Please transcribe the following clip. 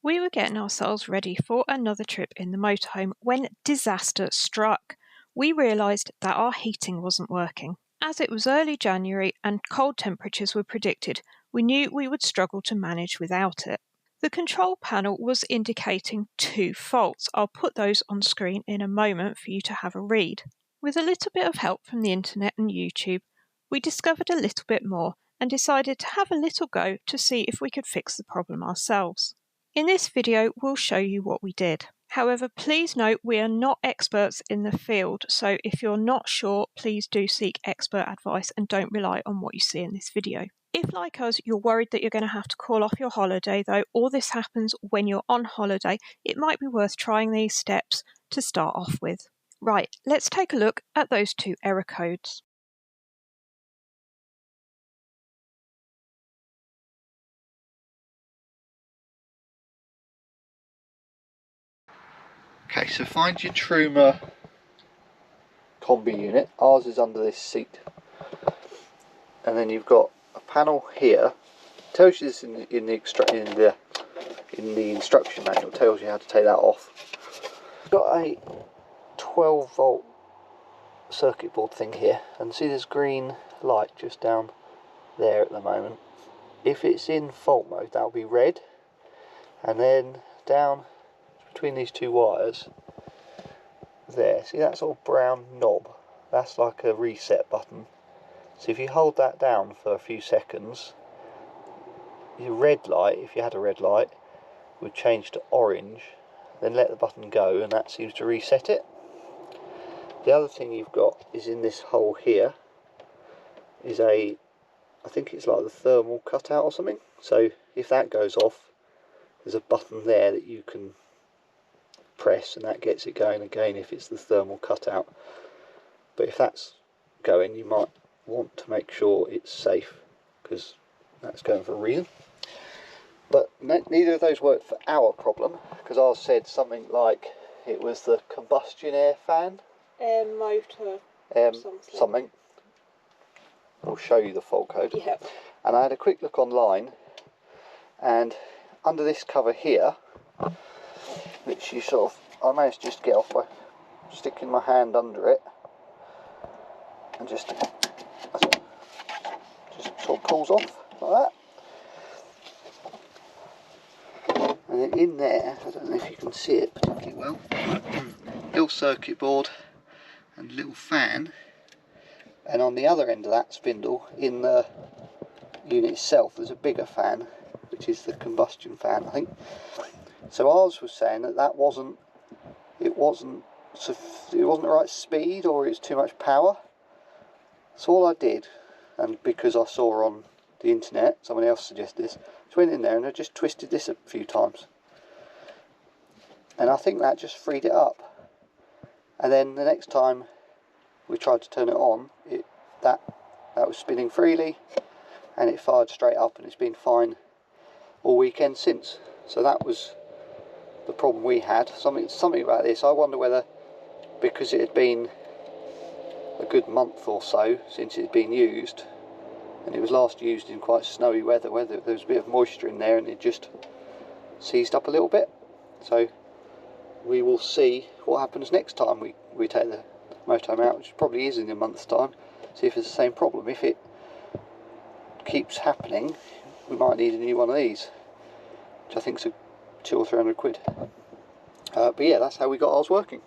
We were getting ourselves ready for another trip in the motorhome when disaster struck. We realised that our heating wasn't working. As it was early January and cold temperatures were predicted, we knew we would struggle to manage without it. The control panel was indicating 2 faults. I'll put those on screen in a moment for you to have a read. With a little bit of help from the internet and YouTube, we discovered a little bit more and decided to have a little go to see if we could fix the problem ourselves. In this video, we'll show you what we did. However, please note we are not experts in the field, so if you're not sure, please do seek expert advice and don't rely on what you see in this video. If, like us, you're worried that you're going to have to call off your holiday though, or this happens when you're on holiday, it might be worth trying these steps to start off with. Right, let's take a look at those 2 error codes. Okay, so find your Truma Combi unit. Ours is under this seat, and then you've got a panel here. It tells you this in the instruction manual. It tells you how to take that off. You've got a 12-volt circuit board thing here, and see this green light just down there at the moment. If it's in fault mode, that'll be red, and then down between these 2 wires there, see that sort of brown knob? That's like a reset button. So if you hold that down for a few seconds, your red light, if you had a red light, would change to orange, then let the button go, and that seems to reset it. The other thing you've got is in this hole here is I think it's like the thermal cutout or something. So if that goes off, there's a button there that you can press, and that gets it going again if it's the thermal cutout. But if that's going, you might want to make sure it's safe, because that's going for a reason. But neither of those worked for our problem, because ours said something like it was the combustion air fan, Motor something. We'll show you the fault code. Yeah. And I had a quick look online, and under this cover here, which you sort of, I managed to just get off by sticking my hand under it, and just sort of pulls off like that. And then in there, I don't know if you can see it particularly well, little circuit board and little fan, and on the other end of that spindle, in the unit itself, there's a bigger fan, which is the combustion fan, I think. So ours was saying that wasn't the right speed, or it's too much power. So all I did, and because I saw on the internet, someone else suggested this, just went in there and I just twisted this a few times, and I think that just freed it up. And then the next time we tried to turn it on, that was spinning freely, and it fired straight up, and it's been fine all weekend since. So that was the problem we had. Something about this, I wonder whether, because it had been a good month or so since it had been used, and it was last used in quite snowy weather, whether there was a bit of moisture in there and it just seized up a little bit. So we will see what happens next time we take the motorhome out, which probably is in a month's time, see if it's the same problem. If it keeps happening, we might need a new one of these, which I think is 200 or 300 quid. But yeah, that's how we got ours working.